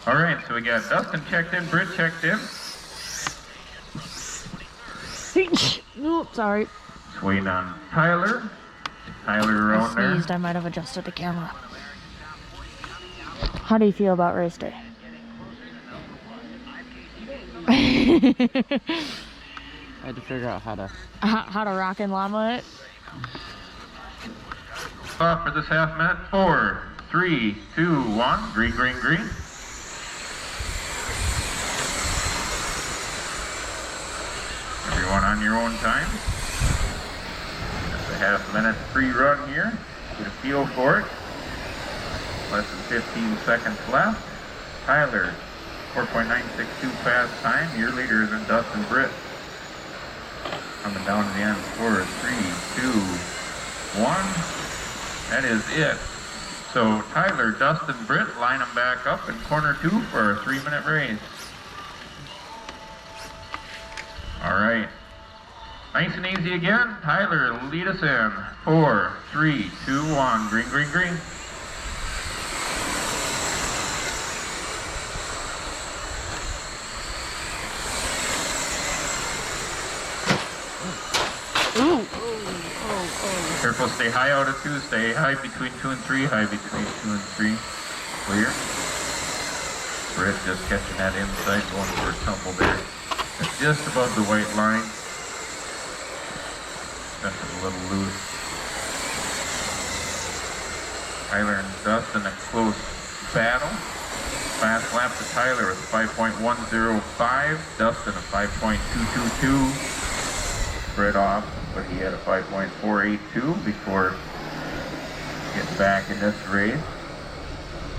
All right, so we got Dustin checked in, Britt checked in. Oops, sorry. Just waiting on Tyler. Tyler around there. I sneezed, I might have adjusted the camera. How do you feel about race day? I had to figure out how to rock and llama it. Off for this half minute. 4, 3, 2, 1. Green, green, green. Everyone on your own time. Just a half minute free run here. Get a feel for it. Less than 15 seconds left. Tyler, 4.962 fast time. Your leader is in Dustin Britt. Coming down to the end. 4, 3, 2, 1. That is it. So Tyler, Dustin, Britt line them back up in corner 2 for a 3-minute race. All right. Nice and easy again. Tyler, lead us in. 4, 3, 2, 1. Green, green, green. Careful, stay high out of 2, stay high between 2 and 3, high between 2 and 3. Clear. Britt just catching that inside, going for a tumble there. It's just above the white line. Sent it a little loose. Tyler and Dustin, a close battle. Fast lap to Tyler with 5.105. Dustin a 5.222. Britt off, but he had a 5.482 before getting back in this race.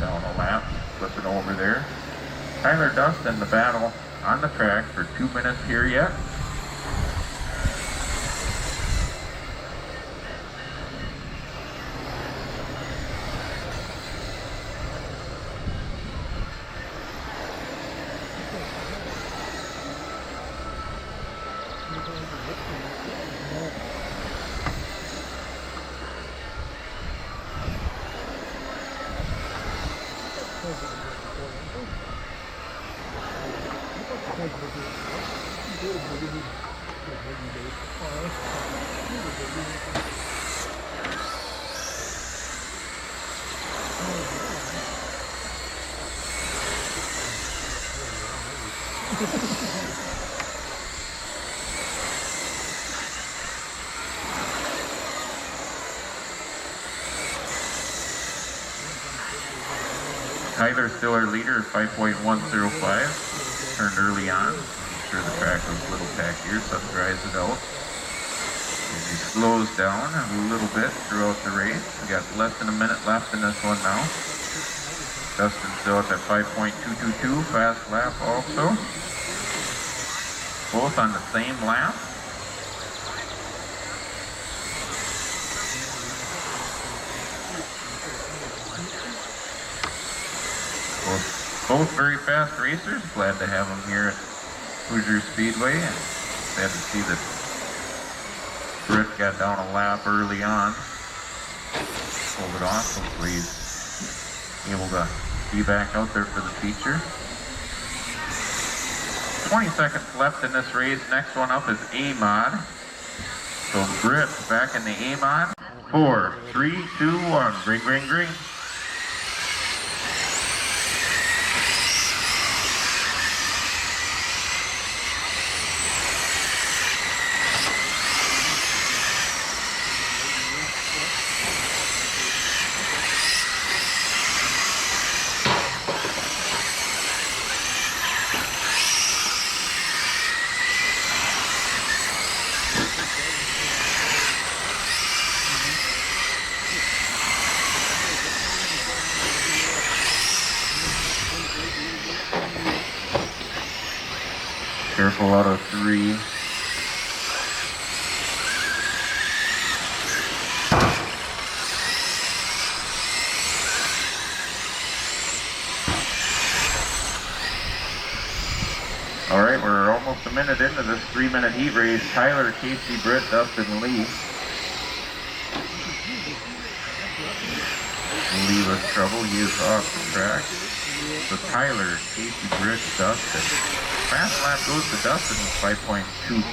Down a lap, flipping over there. Tyler, Dustin, the battle on the track for 2 minutes here yet. Tyler's still our leader at 5.105. Turned early on. I'm sure the track was a little packier, so it dries it out. As he slows down a little bit throughout the race. We got less than a minute left in this one now. Dustin still at that 5.222 fast lap also. Both on the same lap. Both very fast racers. Glad to have them here at Hoosier Speedway, and sad to see that Britt got down a lap early on. Pulled it off. Hopefully he's able to be back out there for the feature. 20 seconds left in this race. Next one up is A-Mod. So Britt back in the A-Mod. 4, 3, 2, 1. Green, green, green. Careful out of 3. All right, we're almost a minute into this 3-minute heat race. Tyler, Casey, Britt, Dustin, Lee. Lee with trouble. He is off the track. So Tyler, Casey, Britt, Dustin. Fast lap goes to Dustin with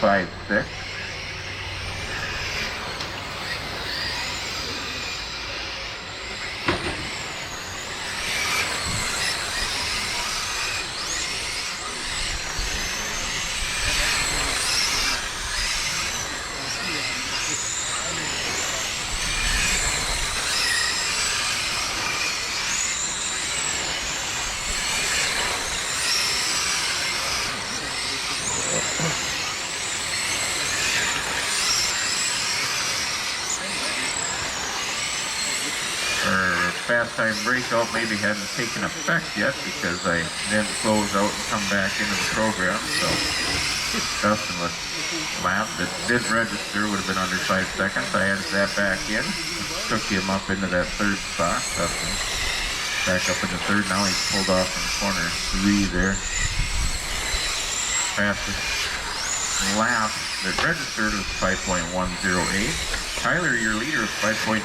5.256. Fast time breakout maybe hadn't taken effect yet because I didn't close out and come back into the program. So Dustin was lap that didn't register, would have been under 5 seconds. I added that back in, took him up into that third spot. Dustin back up into third. Now he's pulled off in corner 3 there. Fastest lap that registered was 5.108. Tyler, your leader, is 5.273.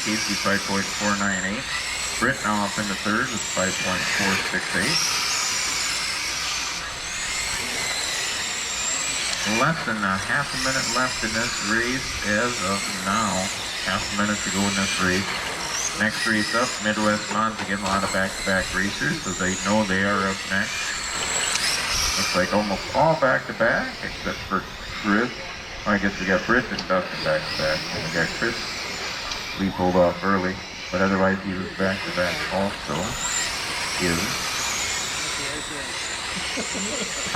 Casey, 5.498. Britt now up into third with 5.468. Less than a half a minute left in this race as of now. Half a minute to go in this race. Next race up, Midwest Mods. Again, a lot of back-to-back racers, so they know they are up next. Looks like almost all back-to-back, except for Chris. Well, I guess we got Britt and Dustin back-to-back. And we got Chris. Lee pulled off early, but otherwise he was back-to-back also.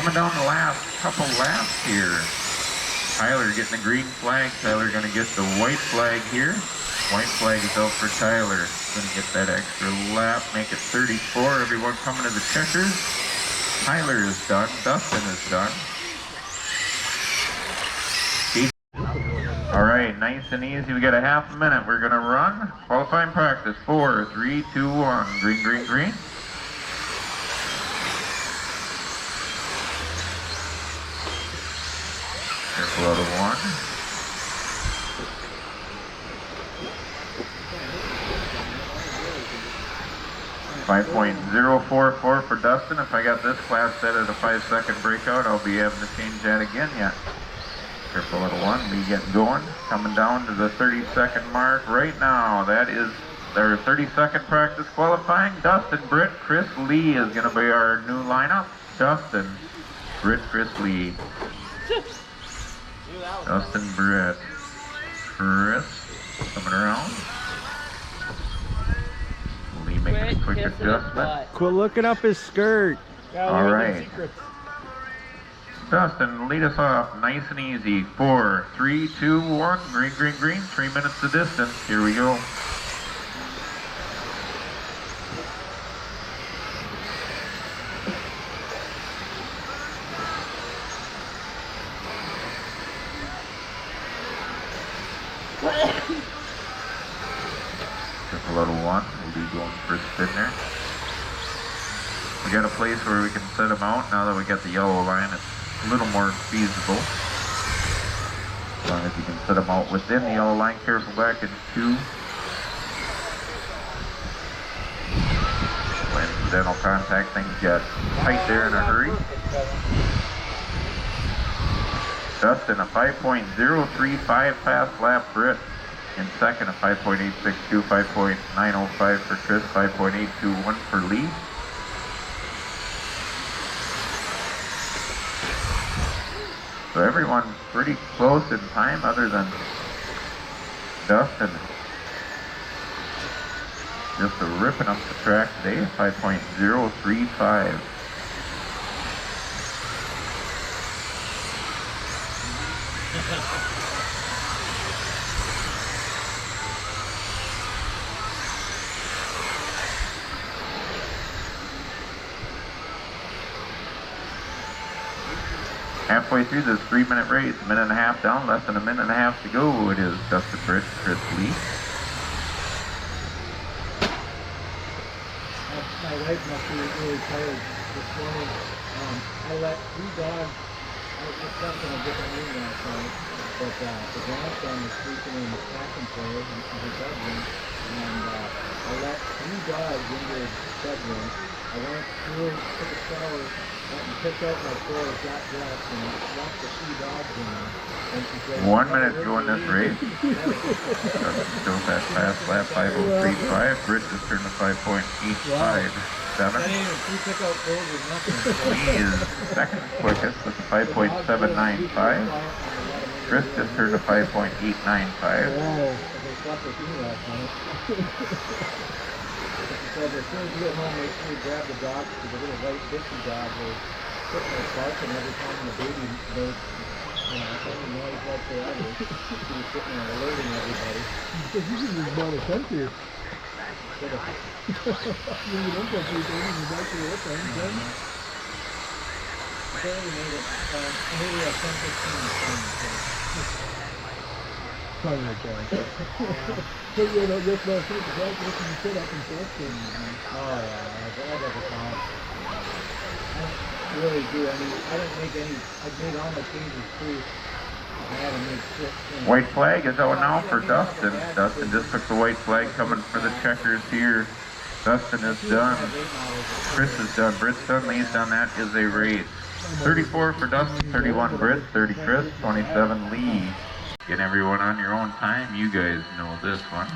Coming down the last couple laps here. Tyler getting the green flag. Tyler going to get the white flag here. White flag is out for Tyler. Going to get that extra lap, make it 34. Everyone coming to the checkers. Tyler is done. Dustin is done. All right, nice and easy. We got a half a minute. We're going to run. Qualifying practice. 4, 3, 2, 1. Green, green, green. Careful out of 1. .044 for Dustin. If I got this class set at a 5-second breakout, I'll be having to change that again yet. Careful little 1, me getting going. Coming down to the 30-second mark right now. That is their 30-second practice qualifying. Dustin, Britt, Chris, Lee is going to be our new lineup. Dustin, Britt, Chris, Lee. Dustin, Britt, Chris, coming around. Lee making a quick adjustment. Quit looking up his skirt. All right. Dustin, lead us off nice and easy. 4, 3, 2, 1. Green, green, green. 3 minutes to distance. Here we go. Just a little 1. We'll be going for a spin there. We got a place where we can set them out. Now that we got the yellow line, it's a little more feasible. As long as you can set them out within the yellow line. Careful back in 2. When incidental contact, things got tight there in a hurry. Dustin, a 5.035 fast lap. Britt in second, a 5.862, 5.905 for Chris, 5.821 for Lee. So everyone's pretty close in time other than Dustin. Just ripping up the track today, 5.035. Halfway through this 3-minute race, a minute and a half down, less than a minute and a half to go. It is Dustin, Britt, Chris, Lee. My wife must be really tired this morning. I let 3 dogs was discussing a different room last night, but the grandson was sleeping in the packing trailer in his bedroom, and I let 3 dogs into his bedroom. I went through, took a shower, went and picked out my clothes, got dressed, and left the 3 dogs in there. And she said, 1 minute to go in this race. Still that fast lap, 5:03.5. Britt just turned to 5.857. That ain't even 3 pickout clothes or nothing. Lee is second quickest with a 5.795. Chris just turned to 5.895. They slept with me last night. She said, as soon as you get home, make sure you grab the dogs, because the little white bitchy dog was sitting there barking every time the baby made any noise whatsoever. She was sitting there alerting everybody. Because you can just buy a country. Should have. You don't go through things and back to your thing, then. Barely made it. Maybe a 10-15. Probably like that. So you know, just last week, the dog looking to sit up and stuff. Oh yeah, that doesn't count. I don't really do any. I didn't make any. I made all my changes too. I haven't made shit. White flag is out now for Dustin. Dustin just took the white flag coming for the checkers here. Dustin is done. Chris is done. Britt's done. Lee's done. That is a race. 34 for Dustin, 31 Britt, 30 Chris, 27 Lee. Get everyone on your own time. You guys know this one.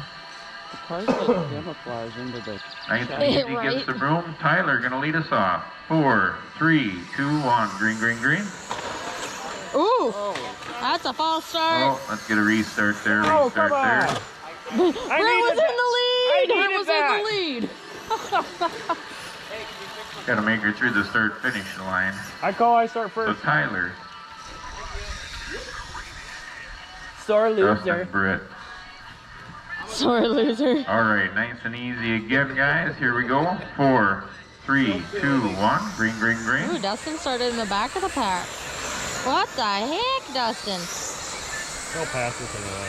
The car's like camouflage into the... Nice and easy gets the room. Tyler gonna lead us off. 4, 3, 2, 1. Green, green, green. Ooh, that's a false start. Oh, let's get a restart there. Restart there. Brett was in the lead. Brett was in the lead. Gotta make her through the start-finish line. I start So first. Tyler, Sore Dustin, loser. Britt. Sore loser. All right, nice and easy again, guys. Here we go. 4, 3, 2, 1. Green, green, green. Ooh, Dustin started in the back of the pack. What the heck, Dustin? He'll pass this anyway.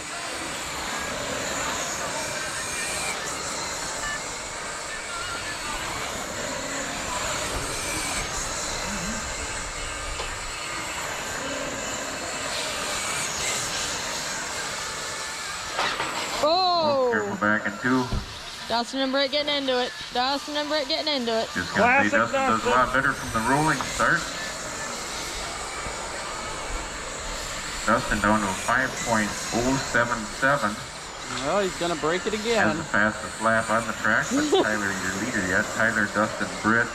Careful back in 2. Dustin and Britt getting into it. Dustin and Britt getting into it. Just gonna say Dustin does a lot better from the rolling start. Dustin down to a 5.077. Well, he's gonna break it Has again. the fastest lap on the track, but Tyler your leader yet. Tyler, Dustin, Britt.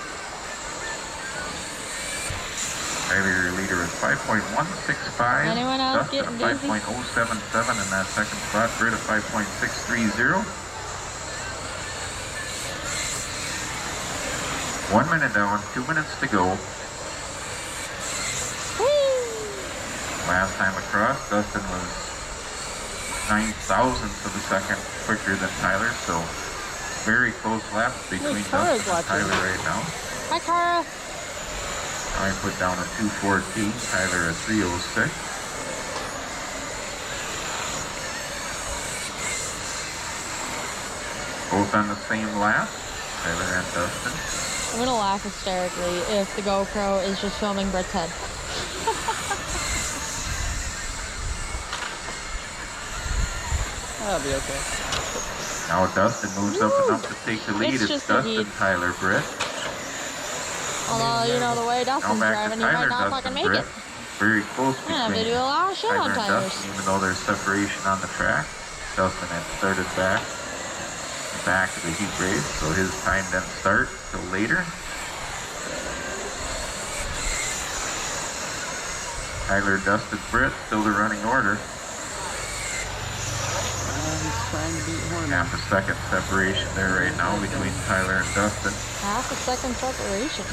Tyler your leader is 5.165. Anyone else Dustin getting at dizzy? 5.077 in that second spot. Britt at 5.630. 1 minute down, 2 minutes to go. Last time across, Dustin was 9 thousandths of a second quicker than Tyler, so very close laps between Tara's Dustin and Tyler watching. right now. Hi, Cara. I put down a 2:14, Tyler a 3:06. Both on the same lap, Tyler and Dustin. I'm gonna laugh hysterically if the GoPro is just filming Britt's head. That'll be okay. Now Dustin moves up enough to take the lead. It's It's just a Dustin, heat. Tyler, Britt. Although, you know, the way Now Dustin's back driving, to he might Tyler, not Dustin, fucking make Britt. it. Very close I'm gonna have to between do a lot of shit Tyler on and tires. Dustin, even though there's separation on the track. Dustin had started back of the heat race, so his time didn't start till later. Tyler, Dustin, Britt, still the running order. He's trying to beat Horner. Half a second separation there right now between Tyler and Dustin. Half a second separation.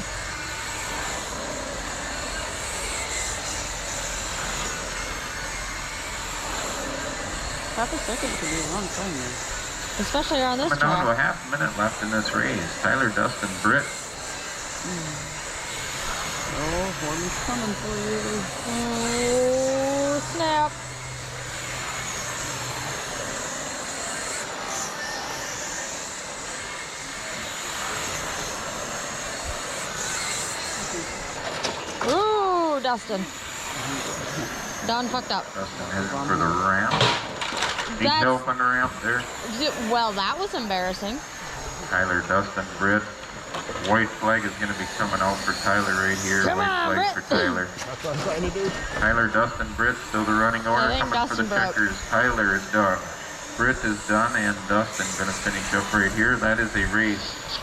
Half a second could be a long time, man. Especially on this Coming down to a track. half minute left in this race. Tyler, Dustin, Britt. Oh, Horner's coming for you. Oh, snap. Ooh, Dustin. Don fucked up. Dustin headed for the ramp. Need That's- help on the ramp there? Well, that was embarrassing. Tyler, Dustin, Britt. White flag is going to be coming out for Tyler right here. Come White on, flag Britt. for Tyler. That's what I'm trying to do. Tyler, Dustin, Britt, still the running order think coming for the Dustin broke. checkers. Tyler is done. Britt is done, and Dustin going to finish up right here. That is a race.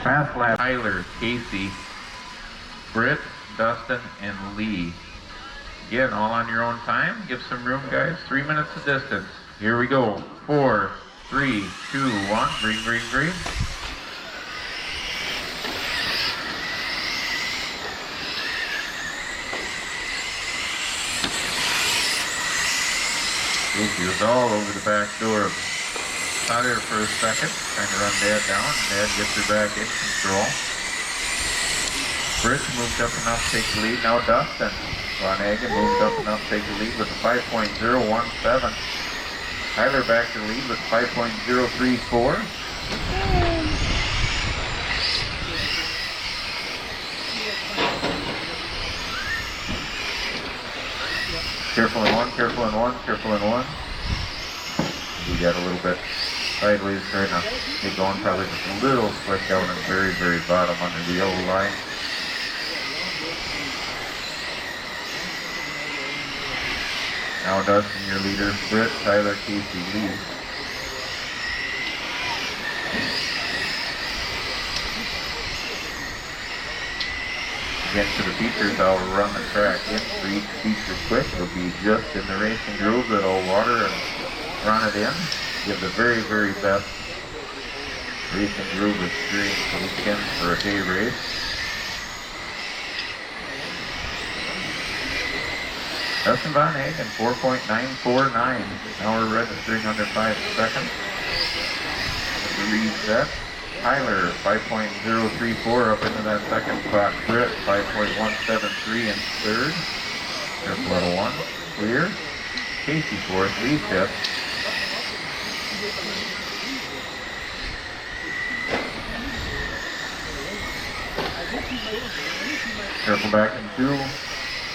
Fast lap. Tyler, Casey, Britt, Dustin, and Lee. Again, all on your own time. Give some room, guys. 3 minutes of distance. Here we go. 4, 3, 2, 1. Green, green, green. Casey was all over the back door. Out there for a second, trying to run Dad down. Dad gets her back in control. Britt moved up enough to take the lead. Now Dustin Von Hagen moved up enough to take the lead with a 5.017. Tyler back to the lead with 5.034. Careful in one, careful in one, careful in one. We got a little bit sideways trying to get going, probably just a little slick down in the very, very bottom under the yellow line. Now Dustin, your leader. Britt, Tyler, Casey, Lee. Again, for the features, I'll run the track in for each feature quick. It'll be just in the racing groove that I'll water and run it in. Give the very, very best racing groove experience for the weekend for a day race. Dustin Von Hagen, 4.949. Now we're registering under 5 seconds. Reset. Tyler, 5.034 up into that second spot. Britt, 5.173 in third. There's level 1. Clear. Casey fourth. Lee fifth. Careful back in 2.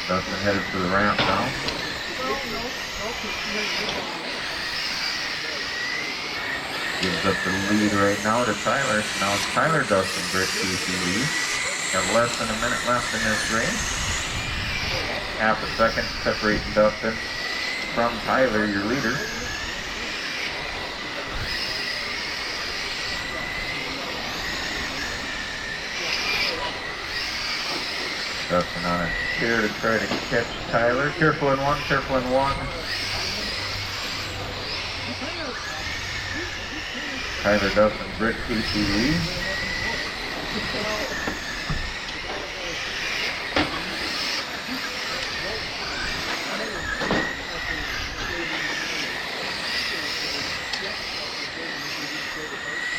Dustin headed for the ramp now. Gives up the lead right now to Tyler. Now it's Tyler, Dustin, Britt, Casey, Lee. Got less than a minute left in this race. Half a second separating Dustin from Tyler, your leader. Dustin on a chair to try to catch Tyler. Careful in one, careful in one. Tyler, Dustin, Britt, Casey, Lee.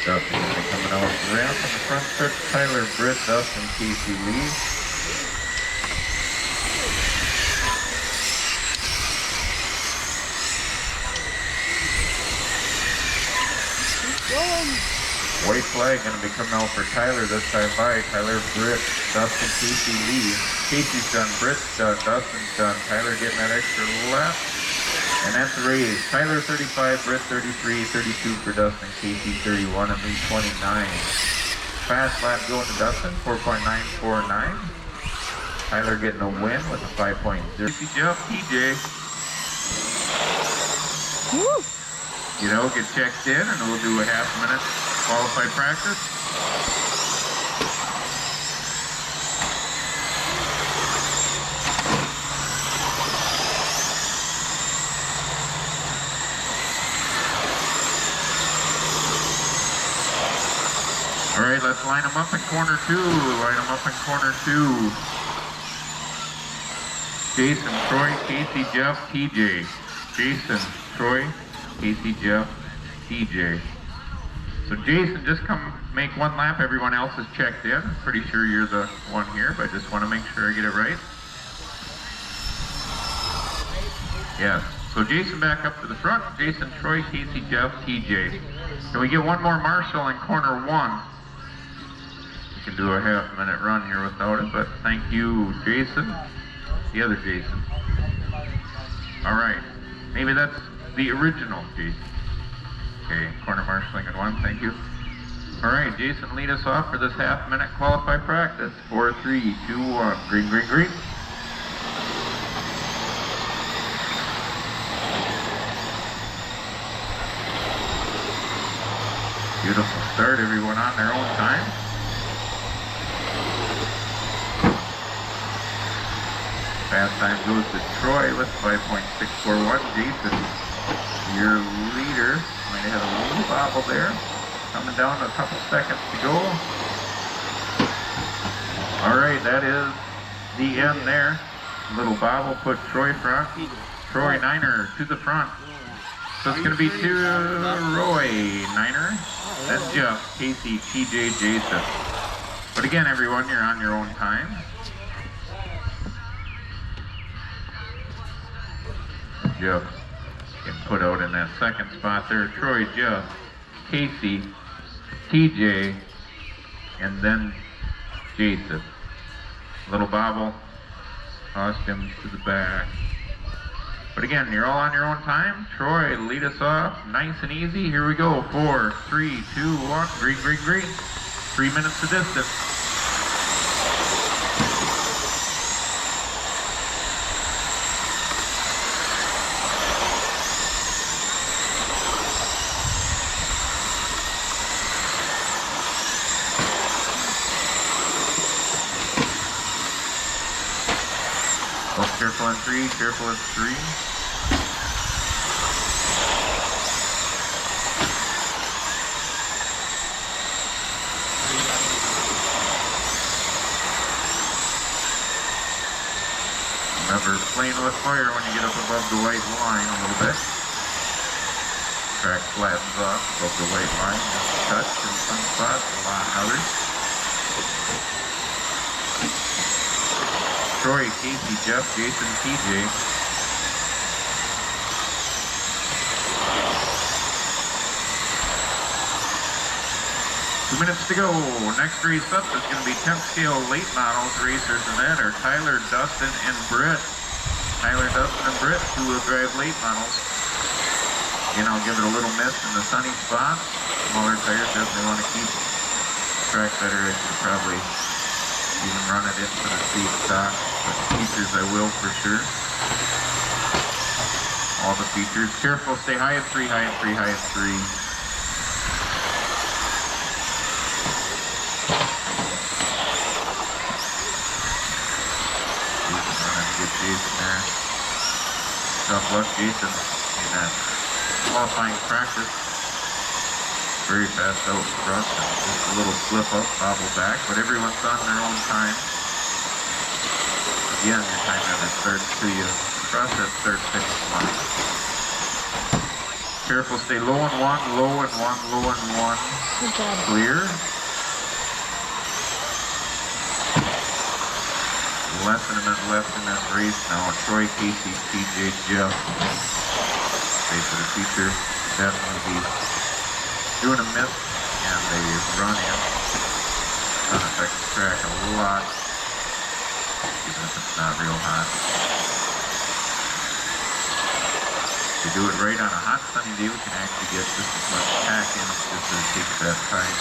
Dustin coming off the ramp in the front stretch. Tyler, Britt, Dustin, Casey, Lee. White flag going to be coming out for Tyler this time by. Tyler, Britt, Dustin, Casey, Lee. Casey's done, Britt's done, Dustin's done. Tyler getting that extra left. And that's the race. Tyler 35, Britt 33, 32 for Dustin, Casey 31, and Lee 29. Fast lap going to Dustin, 4.949. Tyler getting a win with a 5.0. Casey, Jeff, TJ. Woo! You know, get checked in and we'll do a half-minute qualified practice. All right, let's line them up in corner 2. Line them up in corner 2. Jason, Troy, Casey, Jeff, TJ. Jason, Troy, Casey, Jeff, TJ. So Jason, just come make one lap. Everyone else is checked in. Pretty sure you're the one here, but I just want to make sure I get it right. Yes. So Jason back up to the front. Jason, Troy, Casey, Jeff, TJ. Can we get one more Marshall in corner 1? We can do a half-minute run here without it, but thank you, Jason. The other Jason. All right. Maybe that's the original, Jason. Okay, corner marshaling in 1, thank you. All right, Jason, lead us off for this half-minute qualify practice. 4, 3, 2, 1. Green, green, green. Beautiful start, everyone on their own time. Fast time goes to Troy with 5.641. Jason, your leader, might have had a little bobble there. Coming down to a couple seconds to go. All right, that is the end there. Little bobble put Troy front. Troy Niner to the front. So it's going to be to Roy Niner. Then Jeff, Casey, TJ, Jason. But again, everyone, you're on your own time. Jeff getting put out in that second spot there. Troy, Jeff, Casey, TJ, and then Jason. Little bobble, tossed him to the back. But again, you're all on your own time. Troy, lead us off, nice and easy. Here we go, 4, 3, 2, 1, green, green, green. 3 minutes to distance. Careful on 3, careful on 3. Remember, playing with fire when you get up above the white line a little bit. Track flattens off above the white line. Touch in some spots, a lot of others. Troy, Casey, Jeff, Jason, TJ. Two minutes to go. Next race up is going to be 10th scale late models racers, and that are Tyler, Dustin, and Britt. Tyler, Dustin, and Britt, two-wheel drive late models. Again, I'll give it a little miss in the sunny spot. Smaller tires, definitely want to keep track better. I should probably even run it into the speed stock. But features I will for sure. All the features. Careful, stay high at 3, high at 3, high at 3. Jason running to get Jason there. Tough luck, Jason, in that qualifying practice. Very fast out front, and just a little slip up, bobble back, but everyone's on their own time. Again, your time never starts till you cross that start finish line. Careful, stay low and 1, low and 1, low and 1. Good job. Clear. Less than a minute left in this race now. Troy, Casey, TJ, Jeff. Stay for the future. Definitely be doing a miss, and they run in. Sun affects the track a lot, even if it's not real hot. If you do it right on a hot sunny day, we can actually get just as much pack in, just as it takes that time.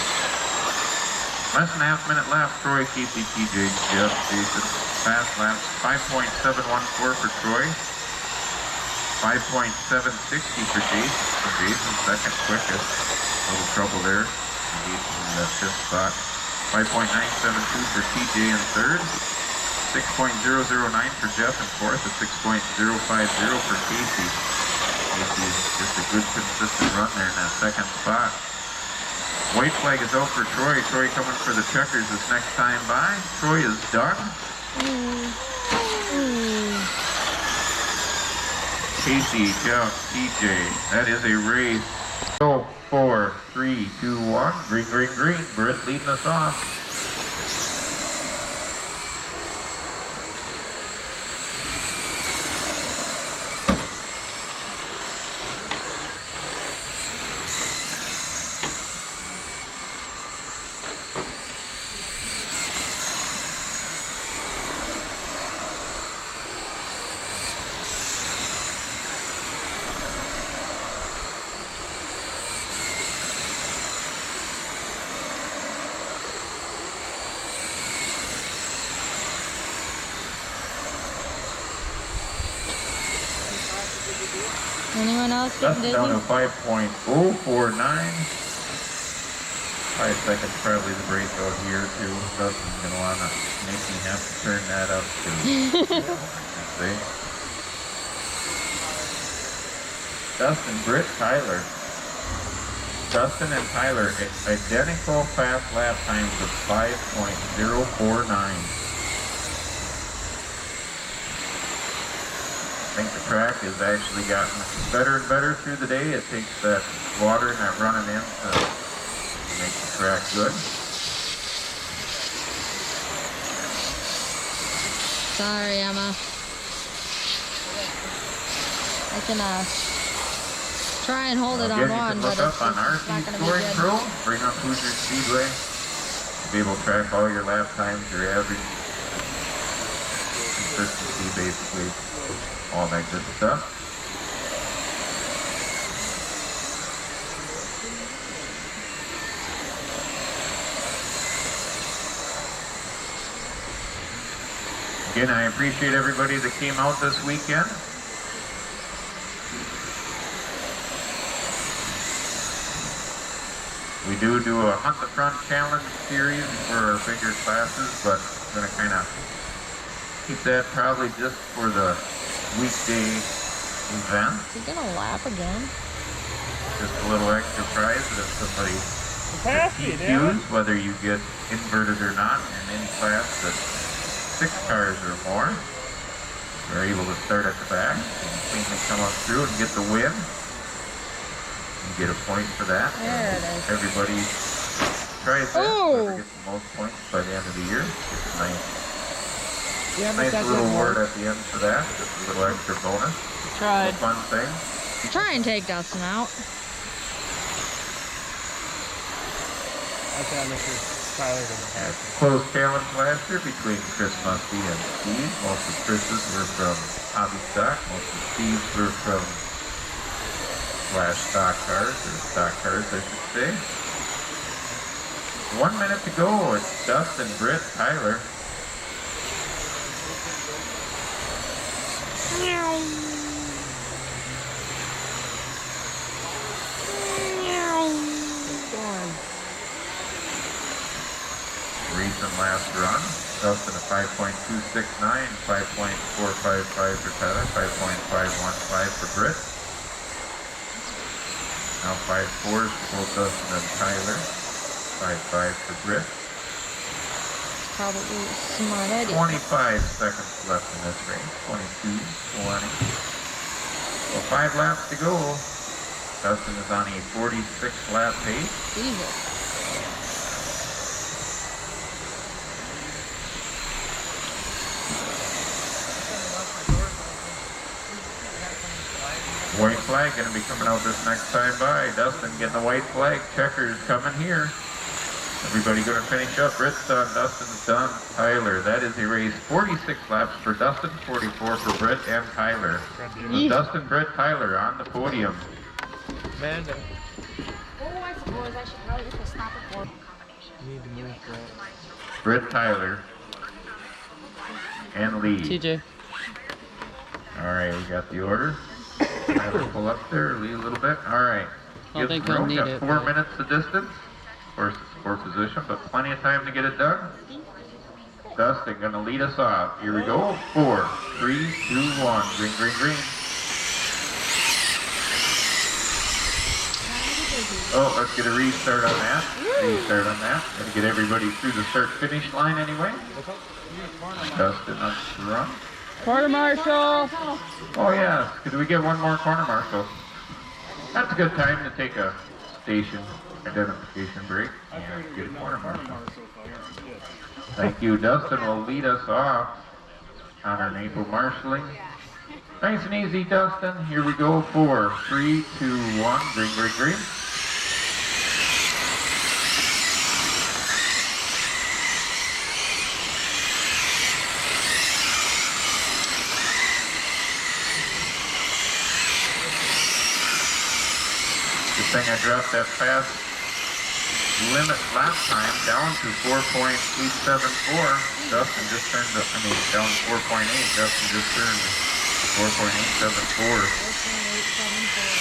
Less than a half minute left. Troy, Casey, TJ, Jeff, Jason. Fast laps, 5.714 for Troy. 5.760 for Jason. So Jason second quickest. A little trouble there. Jason in that 5th spot. 5.972 for TJ in 3rd. 6.009 for Jeff in 4th. And 6.050 for Casey. Casey is just a good consistent run there in that 2nd spot. White flag is out for Troy. Troy coming for the checkers this next time by. Troy is done. Casey, Jeff, TJ, that is a race. So, 4, 3, 2, 1, green, green, green. Britt leading us off. Anyone else getting Dustin down to dizzy? 5.049. 5 seconds probably the breakout here too. Dustin's gonna wanna make me have to turn that up too. See? Dustin, Britt, Tyler. Dustin and Tyler, identical fast lap times of 5.049. I think the track has actually gotten better and better through the day. It takes that water and that running in to make the track good. Sorry, Emma. I can try and hold it on Again, you one, can but look it's up on not RC going to be Scoring good. Pro, bring up Hoosier Speedway, be able to track all your lap times, your average, consistency, basically, all that good stuff. Again, I appreciate everybody that came out this weekend. We do a Hunt the Front Challenge series for our bigger classes, but I'm going to kind of keep that probably just for the weekday event. Is he going to lap again? Just a little extra prize that if somebody Pass me, damn it. choose whether you get inverted or not in any class that's 6 cars or more. We're able to start at the back and cleanly come up through and get the win. You get a point for that. There it is. Everybody tries that. Oh! Whoever gets the most points by the end of the year. It's a nice, Yeah, but nice that little didn't word work. at the end for that. Just a little extra bonus. Tried. A fun thing. Try and take Dustin out. I found this is Tyler doesn't have. Close challenge last year between Chris Musty and Steve. Most of Chris's were from Hobby Stock. Most of Steve's were from stock cars, or stock cars I should say. 1 minute to go. It's Dustin, Britt, Tyler. Recent last run. Dustin a 5.269, 5.455 for Tyler, 5.515 for Britt. Now 5.4s for both Dustin and Tyler. 5.5 for Britt. Probably a smart idea. 25 seconds left in this race. 22, 20. Well, 5 laps to go. Dustin is on a 46 lap pace. Jesus. White flag going to be coming out this next time by. Dustin getting the white flag. Checkers coming here. Everybody going to finish up. Britt's done. Dustin's done. Tyler. That is a race. 46 laps for Dustin, 44 for Britt and Tyler. So Dustin, Britt, Tyler on the podium. Amanda. Oh, I suppose I should probably just stop it for You need to move that. Britt, Tyler, and Lee. TJ. All right, we got the order. Tyler, pull up there, Lee a little bit. All right. I don't think he'll room. need Got it, 4 but- minutes of distance. Of course, it's 4th position, but plenty of time to get it done. Dustin going to lead us off. Here we go. 4, 3, 2, 1. Green, green, green. Oh, let's get a restart on that. Restart on that. Got to get everybody through the start-finish line anyway. Dustin on the run. Quarter marshal. Oh yeah, could we get one more corner marshal? That's a good time to take a station identification break and get a corner marshal. Thank you. Dustin will lead us off on our maple marshalling. Nice and easy, Dustin. Here we go. 4, 3, 2, 1. Green, green, green. Good thing I dropped that fast limit lap time down to 4.874. Dustin just turned down 4.8. Dustin just turned 4.874.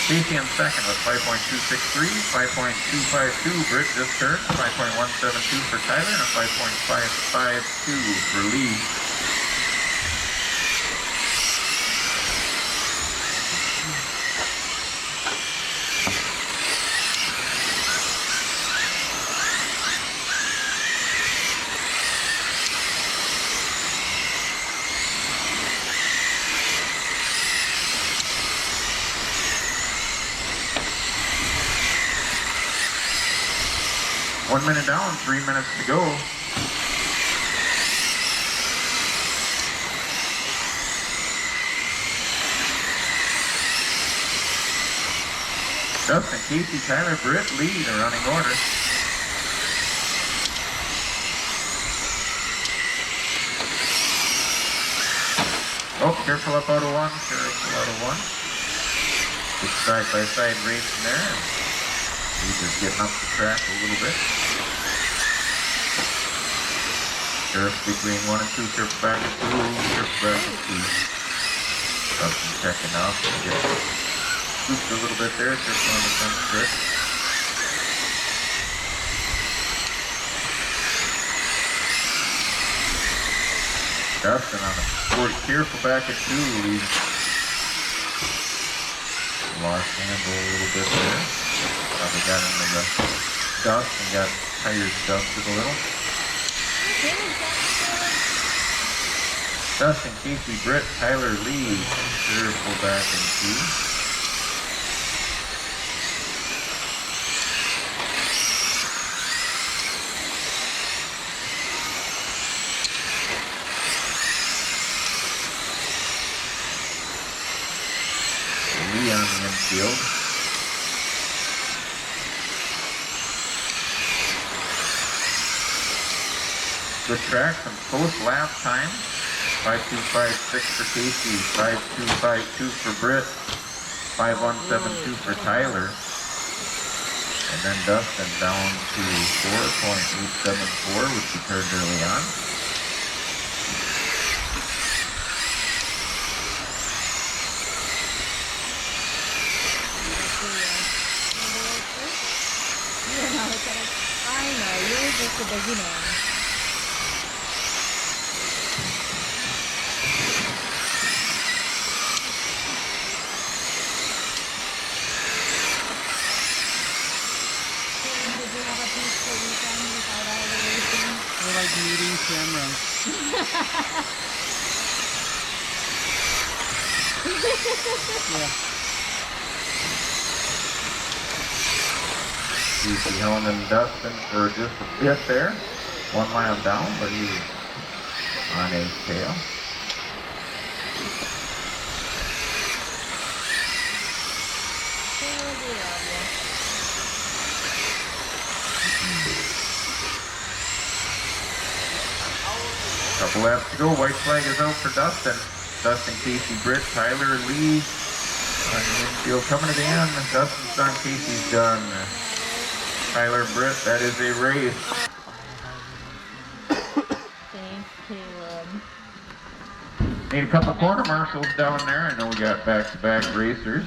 Casey in second with 5.263, 5.252 Britt just turned, 5.172 for Tyler, and a 5.552 for Lee. One minute down, 3 minutes to go. Dustin, Casey, Tyler, Britt, Lee, the running order. Oh, careful up out of one, careful out of one. Good side-by-side racing there. He's just getting up the track a little bit. Surf between 1 and 2, surf back and 2, surf back and 2. Dustin checking off. Get scooped a little bit there, surf on the front strip. Dustin on a 40, careful back at 2. He's lost handle a little bit there. Probably got into the dust and got tires dusted a little. Dustin, Casey, Britt, Tyler, Lee, careful back in 2. Lee on the infield. Good track, some post-lap time. 5.256 for Casey, 5.252 for Britt, 5.172 for Tyler. And then Dustin down to 4.874, which he turned early on. I know, you're just a busy man. We're like meeting cameras. Yeah. Casey Helen and Dustin for just a bit there. 1 lap down, but he was on a tail. Couple laps to go. White flag is out for Dustin. Dustin, Casey, Britt, Tyler, Lee on the infield. Coming to the end. Dustin's done. Casey's done. Tyler, Britt, that is a race. Thanks, Caleb. Need a couple corner marshals down there. I know we got back-to-back racers.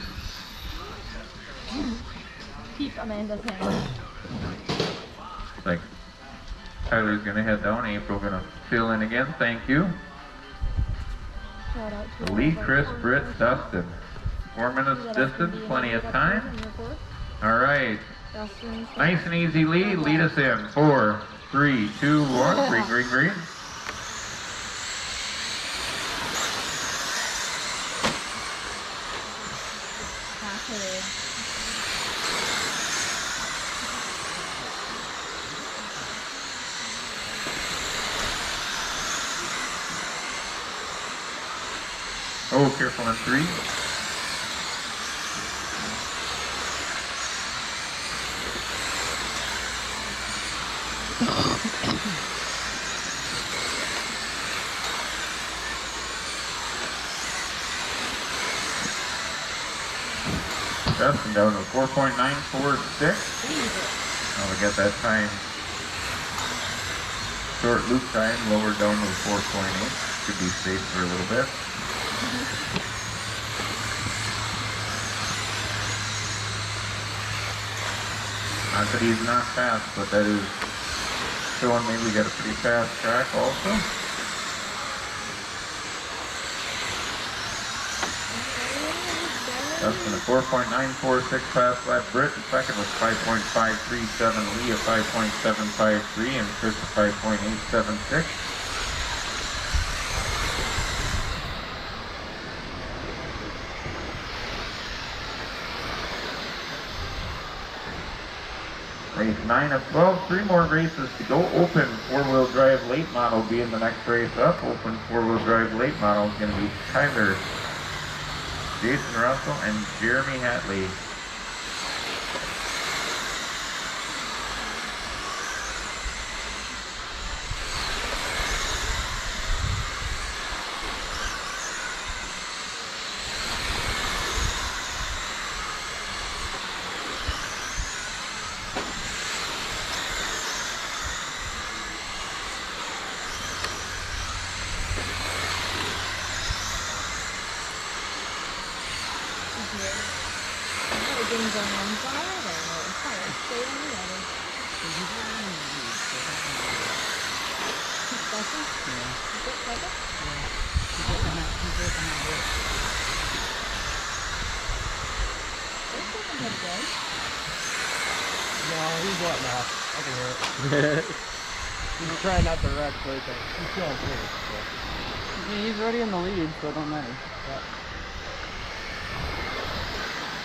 Keep Amanda's hand. Like Tyler's gonna head down. April gonna fill in again. Thank you. Shout out to Lee, Chris, Britt, Dustin. 4 minutes distance, plenty of time. All right. Nice and easy, Lee. Lead us in. 4, 3, 2, 1. Green, green, green. Oh, careful on 3. Dustin down to 4.946. Now we got that time. Short loop time lowered down to 4.8. Should be safe for a little bit. Not that he's not fast, but that is showing me we got a pretty fast track also. Dustin a 4.946 fast lap. Britt in second with 5.537. Lee a 5.753 and Chris a 5.876. Race 9 of 12, 3 more races to go. Open 4-wheel drive late model will be in the next race up. Open 4-wheel drive late model is going to be Tyler, Jason Russell, and Jeremy Hatley. Everything's on one side and the fire stayed on the other. Special? Yeah. Is it special? Yeah. He's working on it. It's looking pretty good. No, he's letting off. I can hear it. He's trying not to wreck everything. He's feeling pretty. So. I mean, he's already in the lead, so it don't matter. Yeah.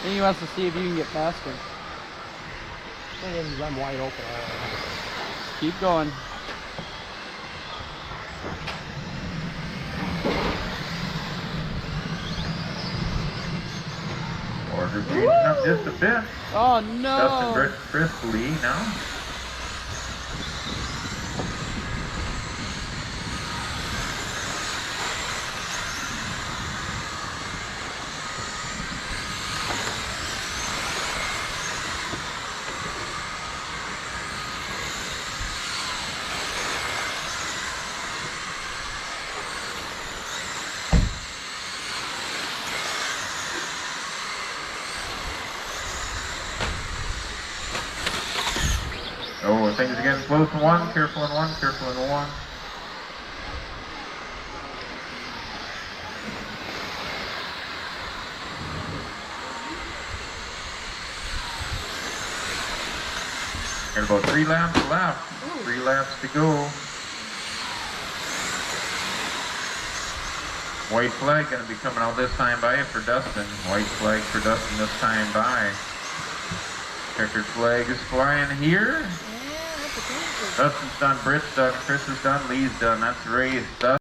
Then he wants to see if you can get past him. Thing is, I'm wide open. Keep going. Order changing up just a bit. Oh no! Dustin, Britt, Chris, Lee now. Oh, things are getting close in one. Careful in one. Careful in one. Got about 3 laps left. 3 laps to go. White flag going to be coming out this time by for Dustin. White flag for Dustin this time by. Checkered flag is flying here. Dustin's done, Britt's done, Chris is done, Lee's done. That's the race. Dustin